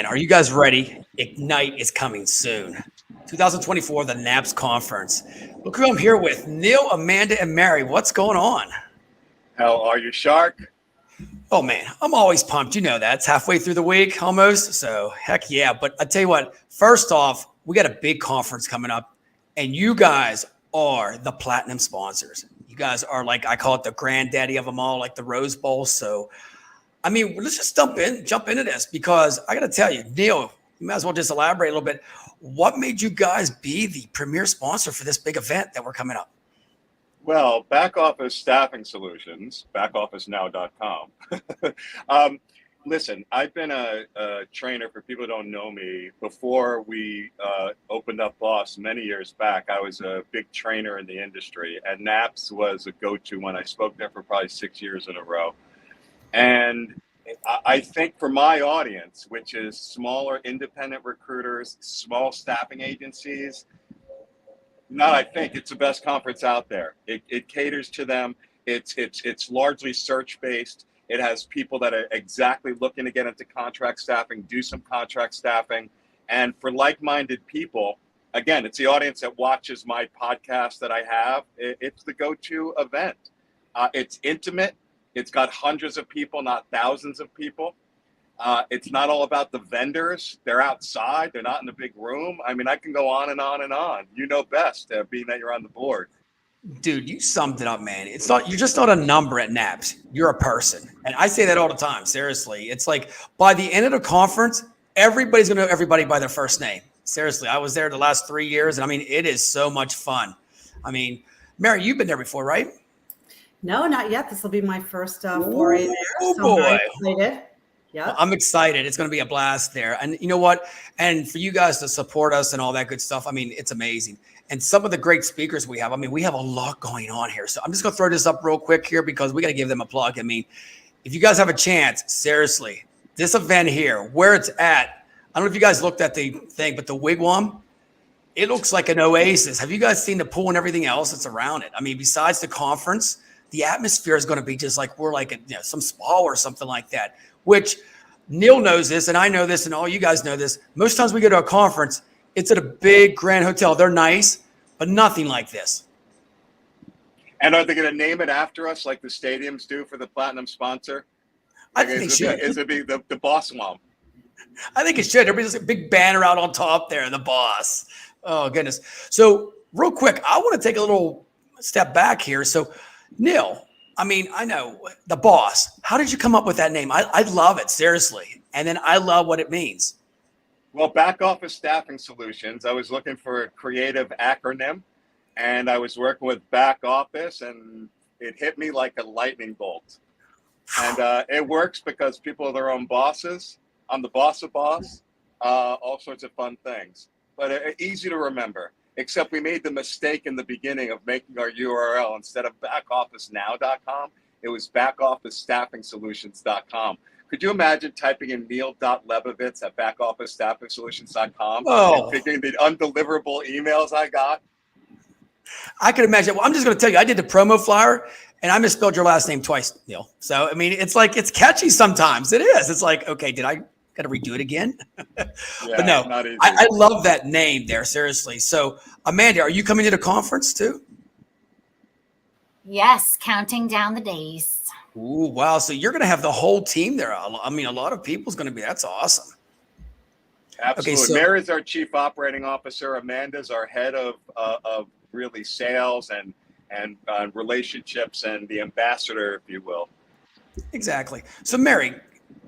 man, are you guys ready? Ignite is coming soon. 2024, the NAPS conference. Look who I'm here with. Neil, Amanda, and Mary. What's going on? How are you, Shark? Oh, man, I'm always pumped. You know that. It's halfway through the week almost. So, heck yeah. But I tell you what, first off, we got a big conference coming up, and you guys are the platinum sponsors. You guys are like, I call it the granddaddy of them all, like the Rose Bowl. So, I mean, let's just jump into this because I got to tell you, Neil, you might as well just elaborate a little bit. What made you guys be the premier sponsor for this big event that we're coming up? Well, Back Office Staffing Solutions, backofficenow.com. Listen, I've been a trainer for people who don't know me. Before we opened up Boss many years back, I was a big trainer in the industry, and NAPS was a go-to when I spoke there for probably 6 years in a row. And I think for my audience, which is smaller independent recruiters, small staffing agencies, it's the best conference out there. It caters to them. It's largely search based. It has people that are exactly looking to get into contract staffing, do some contract staffing. And for like-minded people, again, it's the audience that watches my podcast that I have. It's the go-to event. It's intimate. It's got hundreds of people, not thousands of people. It's not all about the vendors. They're outside. They're not in the big room. I mean, I can go on and on and on. You know best, being that you're on the board. Dude, you summed it up, man. You're just not a number at NAPS. You're a person. And I say that all the time, seriously. It's like by the end of the conference, everybody's going to know everybody by their first name. Seriously, I was there the last 3 years, and I mean, it is so much fun. I mean, Mary, you've been there before, right? No, not yet. This will be my first foray there. Oh, so boy. I'm very excited. Yeah, well, I'm excited. It's going to be a blast there. And you know what? And for you guys to support us and all that good stuff, I mean, it's amazing. And some of the great speakers we have, I mean, we have a lot going on here. So I'm just going to throw this up real quick here because we got to give them a plug. I mean, if you guys have a chance, seriously, this event here, where it's at, I don't know if you guys looked at the thing, but the Wigwam, it looks like an oasis. Have you guys seen the pool and everything else that's around it? I mean, besides the conference, the atmosphere is going to be just like we're like some spa or something like that, which Neil knows this, and I know this, and all you guys know this. Most times we go to a conference, it's at a big grand hotel. They're nice, but nothing like this. And are they going to name it after us like the stadiums do for the platinum sponsor? I think it should. Is it be the Boss Mom? I think it should. Everybody's a big banner out on top there, the boss. Oh, goodness. So real quick, I want to take a little step back here. So Neil, I mean, I know the boss. How did you come up with that name? I love it, seriously. And then I love what it means. Well, Back Office Staffing Solutions, I was looking for a creative acronym, and I was working with Back Office, and it hit me like a lightning bolt. And it works because people are their own bosses. I'm the boss of boss, all sorts of fun things. But easy to remember. Except we made the mistake in the beginning of making our URL instead of backofficenow.com, it was backofficestaffingsolutions.com. Could you imagine typing in Neil.Lebovitz at backofficestaffingsolutions.com and figuring the undeliverable emails I got? I could imagine. Well, I'm just going to tell you, I did the promo flyer and I misspelled your last name twice, Neil. So, I mean, it's like, it's catchy sometimes. It is. It's like, okay, did I got to redo it again? Yeah, but no, I love that name there. Seriously. So Amanda, are you coming to the conference too? Yes. Counting down the days. Ooh, wow. So you're going to have the whole team there. I mean, a lot of people's going to be, that's awesome. Absolutely. Okay, so Mary's our chief operating officer. Amanda's our head of really sales and relationships and the ambassador, if you will. Exactly. So Mary,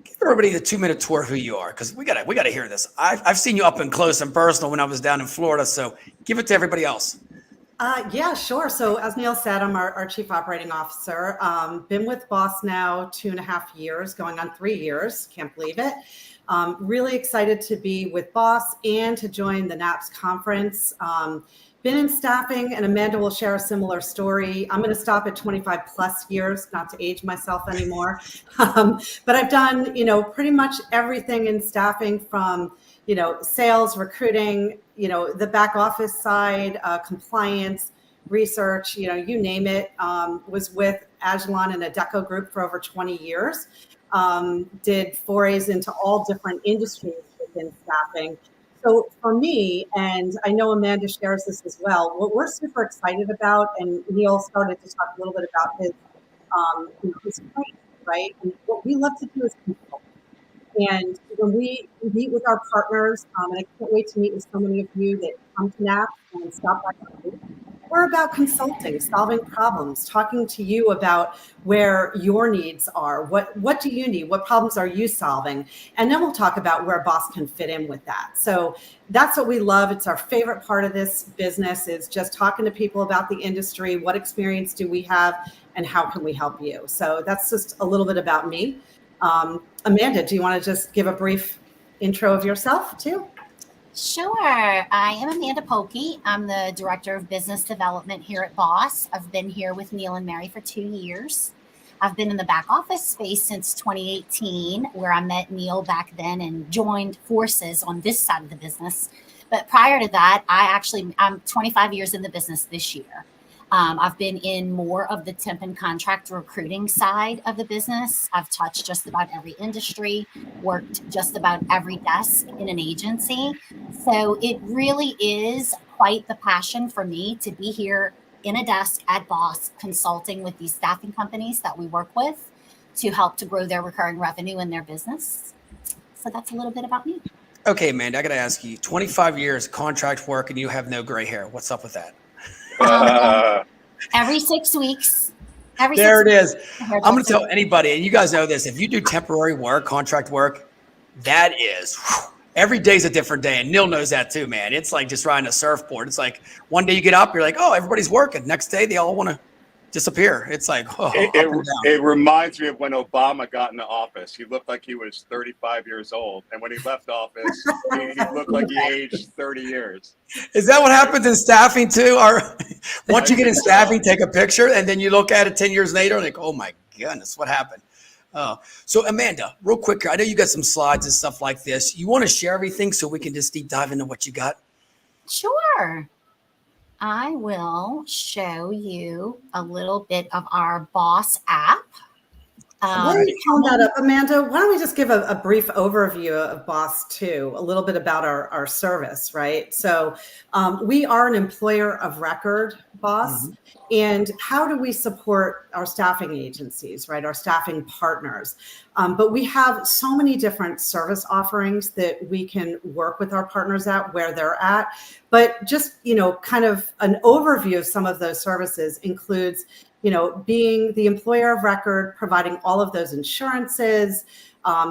give everybody a 2-minute tour of who you are, because we gotta hear this. I've seen you up and close and personal when I was down in Florida. So give it to everybody else. Yeah, sure. So as Neil said, I'm our chief operating officer. Been with Boss now 2.5 years, going on 3 years. Can't believe it. Really excited to be with Boss and to join the NAPS conference. Been in staffing, and Amanda will share a similar story. I'm going to stop at 25 plus years, not to age myself anymore. But I've done, pretty much everything in staffing from, sales, recruiting, the back office side, compliance, research, you name it. Was with Agilon and Adecco Group for over 20 years. Did forays into all different industries with within staffing. So for me, and I know Amanda shares this as well, what we're super excited about, and Neil started to talk a little bit about his training, right? And what we love to do is consult. And when we meet with our partners, and I can't wait to meet with so many of you that come to NAPS and stop by our booth, we're about consulting, solving problems, talking to you about where your needs are. What do you need? What problems are you solving? And then we'll talk about where Boss can fit in with that. So that's what we love. It's our favorite part of this business, is just talking to people about the industry. What experience do we have and how can we help you? So that's just a little bit about me. Amanda, do you want to just give a brief intro of yourself too? Sure. I am Amanda Polkey. I'm the Director of Business Development here at Boss. I've been here with Neil and Mary for 2 years. I've been in the back office space since 2018, where I met Neil back then and joined forces on this side of the business. But prior to that, I'm 25 years in the business this year. I've been in more of the temp and contract recruiting side of the business. I've touched just about every industry, worked just about every desk in an agency. So it really is quite the passion for me to be here in a desk at Boss, consulting with these staffing companies that we work with to help to grow their recurring revenue in their business. So that's a little bit about me. Okay, Amanda, I got to ask you, 25 years contract work and you have no gray hair. What's up with that? Every 6 weeks. There it is. I'm going to tell anybody, and you guys know this, if you do temporary work, contract work, that is, every day's a different day. And Neil knows that too, man. It's like just riding a surfboard. It's like one day you get up, you're like, oh, everybody's working. Next day, they all want to disappear. It's like, oh, it reminds me of when Obama got into office. He looked like he was 35 years old. And when he left office, he looked like he aged 30 years. Is that what happens in staffing too? Or once you get in staffing, take a picture and then you look at it 10 years later and like, oh my goodness, what happened? So Amanda, real quick, I know you got some slides and stuff like this. You want to share everything so we can just deep dive into what you got? Sure. I will show you a little bit of our Boss app. Why don't you count that up, Amanda? Why don't we just give a brief overview of Boss too, a little bit about our service, right? So we are an employer of record, Boss. Mm-hmm. And how do we support our staffing agencies, right? Our staffing partners. But we have so many different service offerings that we can work with our partners at where they're at. But just, kind of an overview of some of those services includes, being the employer of record, providing all of those insurances,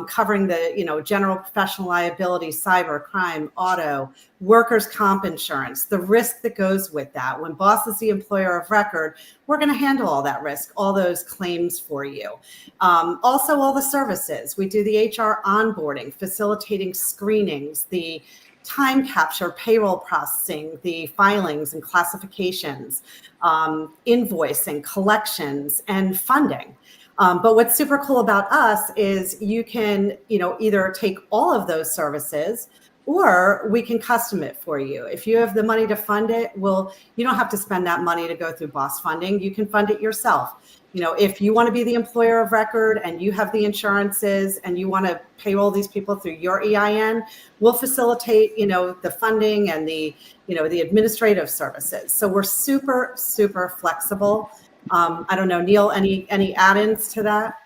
covering the, general professional liability, cyber crime, auto, workers' comp insurance, the risk that goes with that. When Boss is the employer of record, we're going to handle all that risk, all those claims for you. Also, all the services. We do the HR onboarding, facilitating screenings, the time capture, payroll processing, the filings and classifications, invoicing, collections, and funding. But what's super cool about us is you can, either take all of those services or we can custom it for you. If you have the money to fund it, you don't have to spend that money to go through Boss funding. You can fund it yourself. If you want to be the employer of record and you have the insurances and you want to payroll these people through your EIN, we'll facilitate, the funding and the administrative services. So we're super, super flexible. I don't know, Neil, any add-ins to that?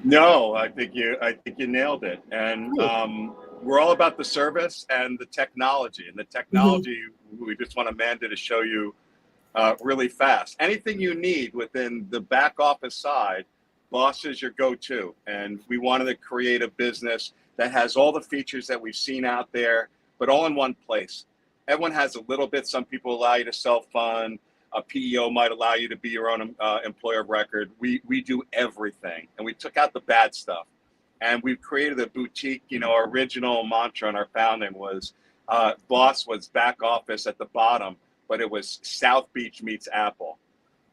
No, I think you nailed it. And we're all about the service and the technology. And the technology, we just want Amanda to show you really fast. Anything you need within the back office side, Boss is your go-to. And we wanted to create a business that has all the features that we've seen out there, but all in one place. Everyone has a little bit. Some people allow you to self-fund. A PEO might allow you to be your own employer of record. We do everything, and we took out the bad stuff. And we've created a boutique. Our original mantra and our founding was Boss was back office at the bottom, but it was South Beach meets Apple.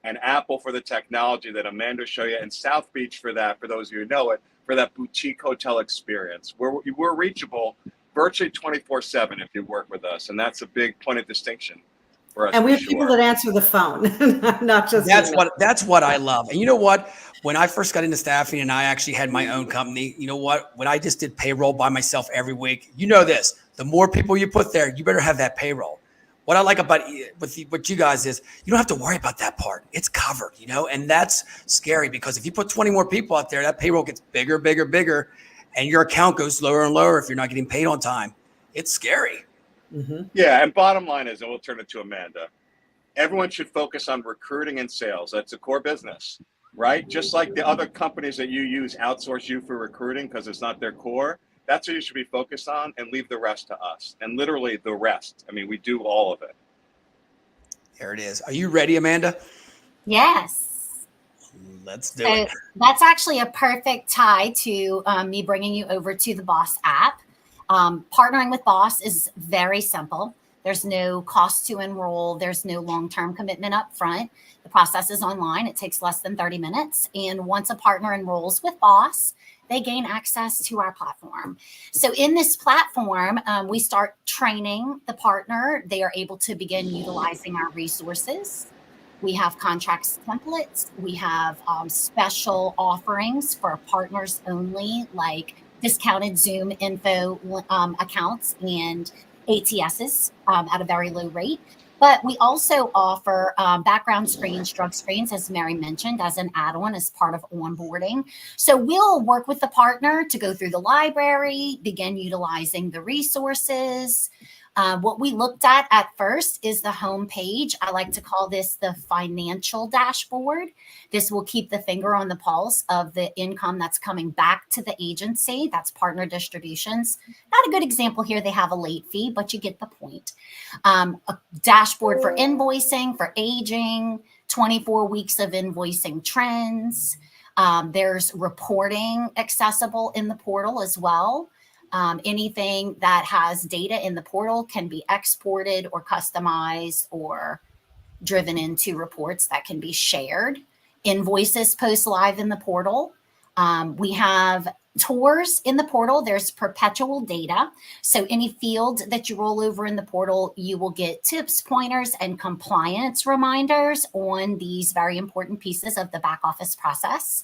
And Apple for the technology that Amanda showed you, and South Beach for those of you who know it, for that boutique hotel experience. We're reachable virtually 24/7 if you work with us, and that's a big point of distinction. And we have people that answer the phone, not just that's what I love. And you know what? when I first got into staffing and I actually had my own company, you know what? When I just did payroll by myself every week, you know this, the more people you put there, you better have that payroll. What I like about what you guys is you don't have to worry about that part. It's covered, you know, and that's scary because if you put 20 more people out there, that payroll gets bigger, bigger, bigger, and your account goes lower and lower if you're not getting paid on time. It's scary. Mm-hmm. Yeah, and bottom line is, and we'll turn it to Amanda, everyone should focus on recruiting and sales. That's a core business, right? Just like the other companies that you use outsource you for recruiting because it's not their core. That's what you should be focused on and leave the rest to us. And literally the rest. I mean, we do all of it. There it is. Are you ready, Amanda? Yes. Let's do it. That's actually a perfect tie to me bringing you over to the Boss app. Partnering with Boss is very simple. There's no cost to enroll. There's no long-term commitment up front. The process is online. It takes less than 30 minutes. And once a partner enrolls with Boss, they gain access to our platform. So in this platform, we start training the partner. They are able to begin utilizing our resources. We have contracts templates. We have special offerings for partners only, like discounted Zoom info accounts and ATSs at a very low rate. But we also offer background screens, drug screens, as Mary mentioned, as an add-on as part of onboarding. So we'll work with the partner to go through the library, begin utilizing the resources. What we looked at first is the home page. I like to call this the financial dashboard. This will keep the finger on the pulse of the income that's coming back to the agency. That's partner distributions. Not a good example here. They have a late fee, but you get the point. A dashboard for invoicing, for aging, 24 weeks of invoicing trends. There's reporting accessible in the portal as well. Anything that has data in the portal can be exported or customized or driven into reports that can be shared. Invoices post live in the portal. We have tours in the portal. There's perpetual data. So any field that you roll over in the portal, you will get tips, pointers, and compliance reminders on these very important pieces of the back office process.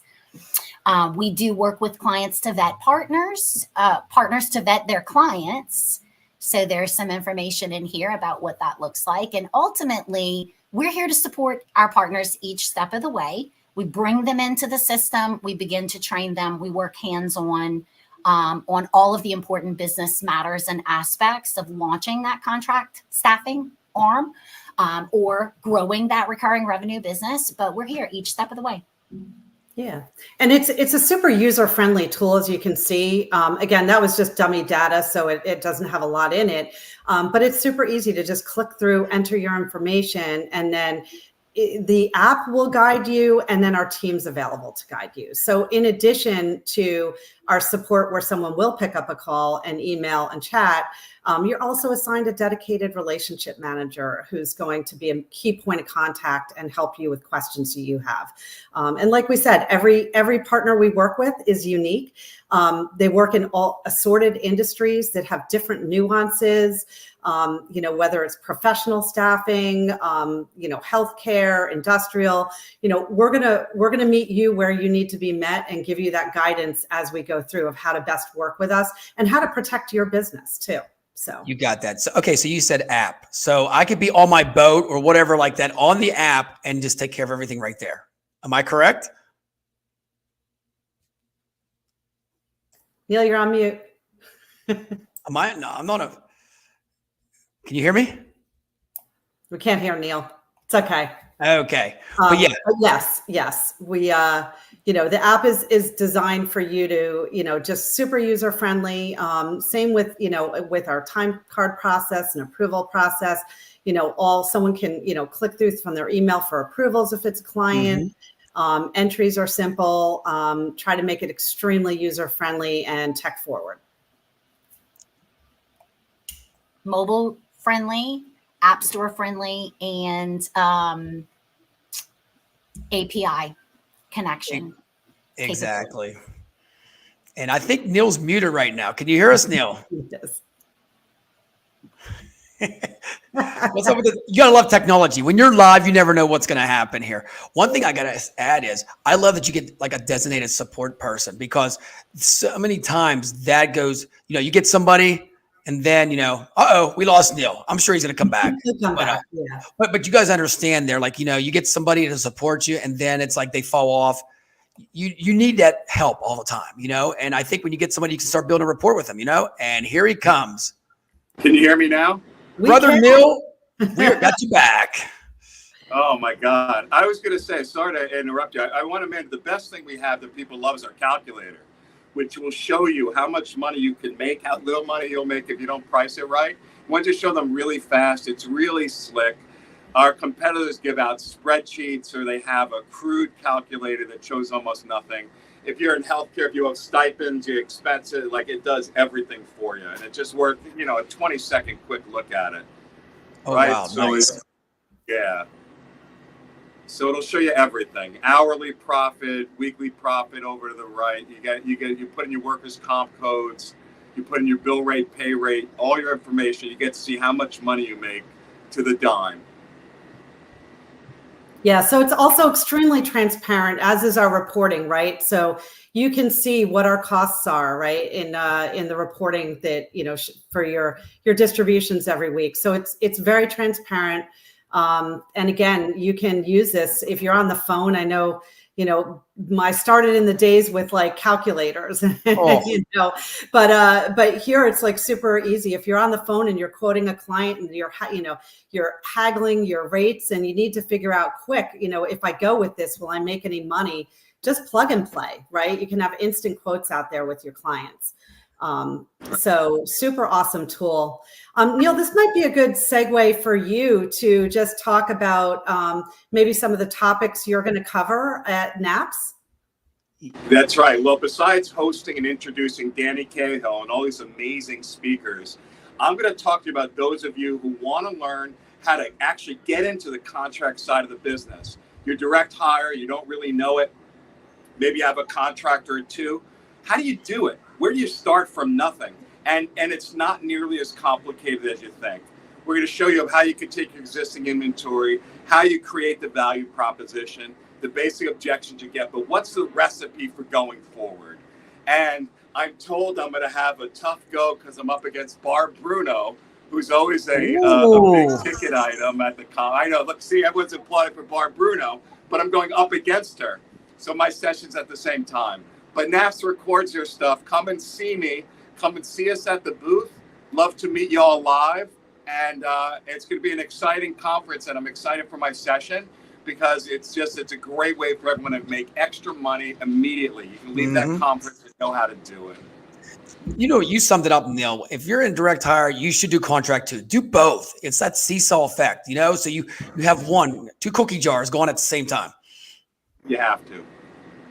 We do work with clients to vet partners to vet their clients. So there's some information in here about what that looks like. And ultimately, we're here to support our partners each step of the way. We bring them into the system. We begin to train them. We work hands-on on all of the important business matters and aspects of launching that contract staffing arm or growing that recurring revenue business. But we're here each step of the way. Yeah. And it's a super user-friendly tool, as you can see. Again, that was just dummy data, so it doesn't have a lot in it. But it's super easy to just click through, enter your information, and then the app will guide you, and then our team's available to guide you. So in addition to our support where someone will pick up a call and email and chat, you're also assigned a dedicated relationship manager who's going to be a key point of contact and help you with questions that you have. And like we said, every partner we work with is unique. They work in all assorted industries that have different nuances. Whether it's professional staffing, healthcare, industrial, we're gonna meet you where you need to be met and give you that guidance as we go through of how to best work with us and how to protect your business too. So you got that. So, okay. So you said app. So I could be on my boat or whatever like that on the app and just take care of everything right there. Am I correct? Neil, you're on mute. Am I? No, I'm not. Can you hear me? We can't hear Neil. It's okay. Okay. But yeah. Yes. We, the app is designed for you to, just super user friendly. Same with, with our time card process and approval process, someone can, click through from their email for approvals if it's a client. Mm-hmm. Entries are simple. Try to make it extremely user friendly and tech forward. Mobile friendly, app store friendly, and API connection. Exactly. And I think Neil's muted right now. Can you hear us, Neil? He does. What's up with this? You gotta love technology. When you're live, you never know what's gonna happen here. One thing I gotta add is I love that you get like a designated support person, because so many times that goes, you get somebody and then we lost Neil. I'm sure he's gonna come back. He'll come But, back. Yeah. but you guys understand there, like you get somebody to support you, and then it's like they fall off. You need that help all the time, And I think when you get somebody, you can start building a rapport with them, And here he comes, Can you hear me now? Brother Neil. We got you back. Oh my God. I was going to say, sorry to interrupt you. I want to mention the best thing we have that people love is our calculator, which will show you how much money you can make, how little money you'll make if you don't price it right. I want to show them really fast. It's really slick. Our competitors give out spreadsheets, or they have a crude calculator that shows almost nothing. If you're in healthcare, if you have stipends, your expenses, like it does everything for you. And it just works, a 20-second quick look at it. Oh, right? wow. So Nice. yeah. So it'll show you everything: hourly profit, weekly profit over to the right. You put in your workers' comp codes, you put in your bill rate, pay rate, all your information. You get to see how much money you make to the dime. Yeah, so it's also extremely transparent, as is our reporting, right? So you can see what our costs are, right, in the reporting that for your distributions every week. So it's very transparent, and again, you can use this if you're on the phone. I know. I started in the days with like calculators, but here it's like super easy. If you're on the phone and you're quoting a client and you're haggling your rates and you need to figure out quick, if I go with this, will I make any money? Just plug and play, right? You can have instant quotes out there with your clients. So super awesome tool. Neil, this might be a good segue for you to just talk about maybe some of the topics you're going to cover at NAPS. That's right. Well, besides hosting and introducing Danny Cahill and all these amazing speakers, I'm going to talk to you about those of you who want to learn how to actually get into the contract side of the business. You're direct hire, you don't really know it. Maybe you have a contractor or two. How do you do it? Where do you start from nothing? And it's not nearly as complicated as you think. We're going to show you how you can take your existing inventory, how you create the value proposition, the basic objections you get, but what's the recipe for going forward? And I'm told I'm going to have a tough go because I'm up against Barb Bruno, who's always a big ticket item at the con. I know, look, see, everyone's applauding for Barb Bruno, but I'm going up against her. So my session's at the same time. But NAPS records your stuff. Come and see me. Come and see us at the booth. Love to meet you all live. And it's going to be an exciting conference, and I'm excited for my session because it's a great way for everyone to make extra money immediately. You can leave that conference and know how to do it. You summed it up, Neil. If you're in direct hire, you should do contract too. Do both. It's that seesaw effect, so you have two cookie jars going at the same time. You have to.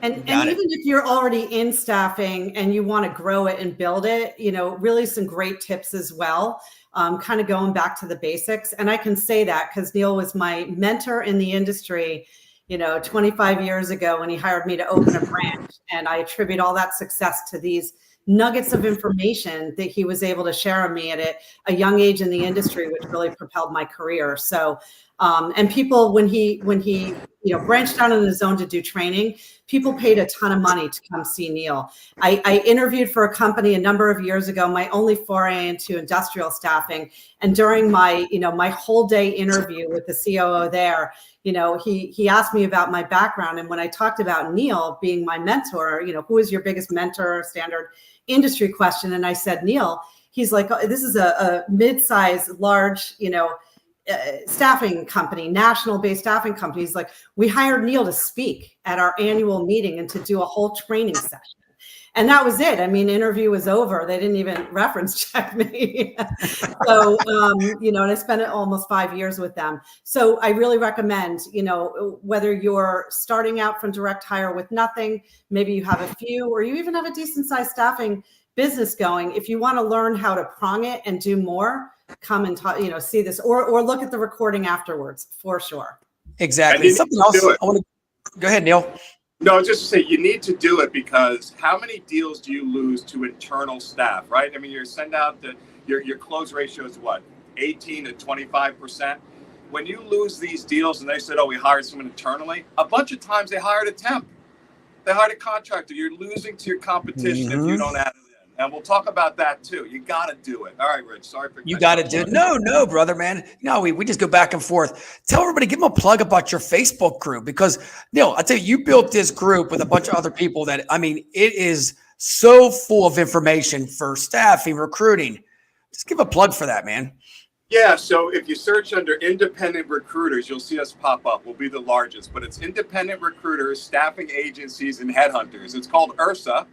And even if you're already in staffing and you want to grow it and build it, really some great tips as well. Kind of going back to the basics. And I can say that because Neil was my mentor in the industry, 25 years ago when he hired me to open a branch. And I attribute all that success to these nuggets of information that he was able to share with me at a young age in the industry, which really propelled my career. So, and people, when he branched out on his own to do training, people paid a ton of money to come see Neil. I interviewed for a company a number of years ago, my only foray into industrial staffing. And during my whole day interview with the COO there, he asked me about my background. And when I talked about Neil being my mentor, who is your biggest mentor, standard industry question. And I said, Neil. He's like, oh, this is a mid-sized, large, staffing company, national-based staffing company. He's like, we hired Neil to speak at our annual meeting and to do a whole training session. And that was it. I mean, interview was over. They didn't even reference check me. So, and I spent almost 5 years with them. So I really recommend, whether you're starting out from direct hire with nothing, maybe you have a few, or you even have a decent sized staffing business going. If you want to learn how to prong it and do more, come and talk, see this or look at the recording afterwards for sure. Exactly. Something else I want to go ahead, Neil. No, just to say you need to do it because how many deals do you lose to internal staff, right? I mean, you send out your close ratio is what, 18 to 25%. When you lose these deals and they said, oh, we hired someone internally, a bunch of times they hired a temp. They hired a contractor. You're losing to your competition if you don't add it in. And we'll talk about that too. You got to do it. All right, Rich. Sorry for you got to do it. No, brother, man. We just go back and forth. Tell everybody, give them a plug about your Facebook group because, Neil, I tell you, you built this group with a bunch of other people that, I mean, it is so full of information for staffing, recruiting. Just give a plug for that, man. Yeah, so if you search under independent recruiters, you'll see us pop up. We'll be the largest, but it's independent recruiters, staffing agencies, and headhunters. It's called URSA,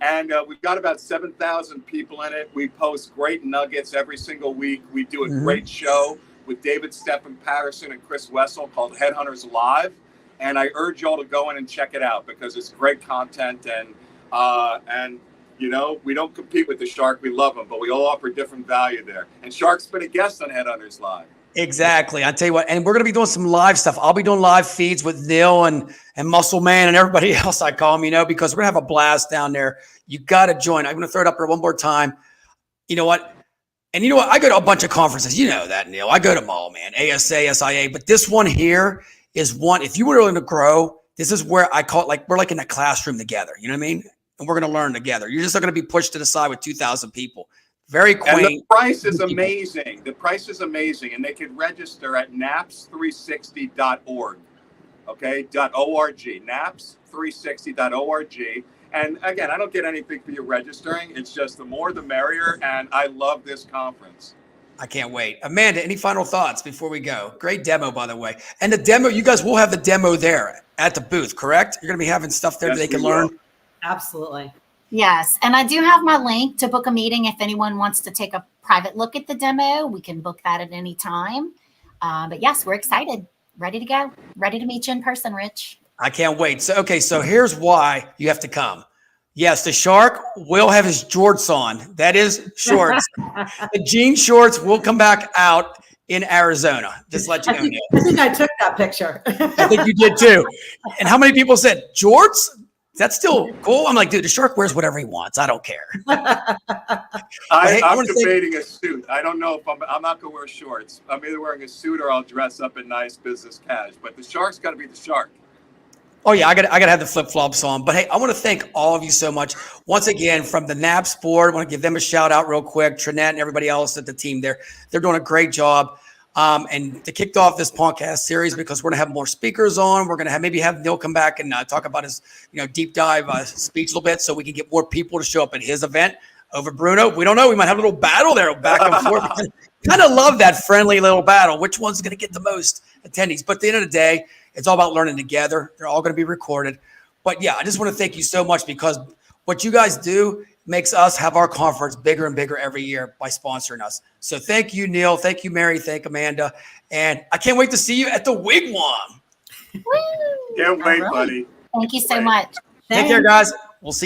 and we've got about 7,000 people in it. We post great nuggets every single week. We do a great show with David Stephen Patterson and Chris Wessel called Headhunters Live, and I urge y'all to go in and check it out because it's great content and you know, we don't compete with the Shark. We love them, but we all offer different value there. And Shark's been a guest on Headhunters Live. Exactly. I'll tell you what, and we're going to be doing some live stuff. I'll be doing live feeds with Neil and Muscle Man and everybody else I call them, because we're going to have a blast down there. You got to join. I'm going to throw it up there one more time. You know what? And you know what? I go to a bunch of conferences. You know that, Neil. I go to them all, man. ASA, SIA. But this one here is one, if you were willing to grow, this is where I call it like we're like in a classroom together. You know what I mean? And we're going to learn together. You're just not going to be pushed to the side with 2,000 people. Very quaint. And the price is amazing. The price is amazing. And they can register at naps360.org. Okay, .org. naps360.org. And again, I don't get anything for you registering. It's just the more the merrier. And I love this conference. I can't wait. Amanda, any final thoughts before we go? Great demo, by the way. And the demo, you guys will have the demo there at the booth, correct? You're going to be having stuff there that they can learn. Absolutely. Yes. And I do have my link to book a meeting. If anyone wants to take a private look at the demo, we can book that at any time. But yes, we're excited. Ready to go. Ready to meet you in person, Rich. I can't wait. So here's why you have to come. Yes, the Shark will have his jorts on. That is shorts. The jean shorts will come back out in Arizona. Just let you know. I think I took that picture. I think you did too. And how many people said jorts? That's still cool. I'm like, dude, the Shark wears whatever he wants. I don't care. I'm debating a suit. I don't know if I'm not going to wear shorts. I'm either wearing a suit or I'll dress up in nice business cash. But the Shark's got to be the Shark. Oh yeah, I got to have the flip flops on. But hey, I want to thank all of you so much once again from the NAPS board. I want to give them a shout out real quick. Trinette and everybody else at the team there. They're doing a great job. And they kicked off this podcast series because we're going to have more speakers on. We're going to maybe have Neil come back and talk about his, deep dive speech a little bit so we can get more people to show up at his event over Bruno. We don't know. We might have a little battle there back and forth. Kind of love that friendly little battle. Which one's going to get the most attendees? But at the end of the day, it's all about learning together. They're all going to be recorded. But yeah, I just want to thank you so much because what you guys do makes us have our conference bigger and bigger every year by sponsoring us. So thank you, Neil. Thank you, Mary. Thank Amanda. And I can't wait to see you at the Wigwam. Can't wait, buddy. Thank you so much. Take care, guys. We'll see you.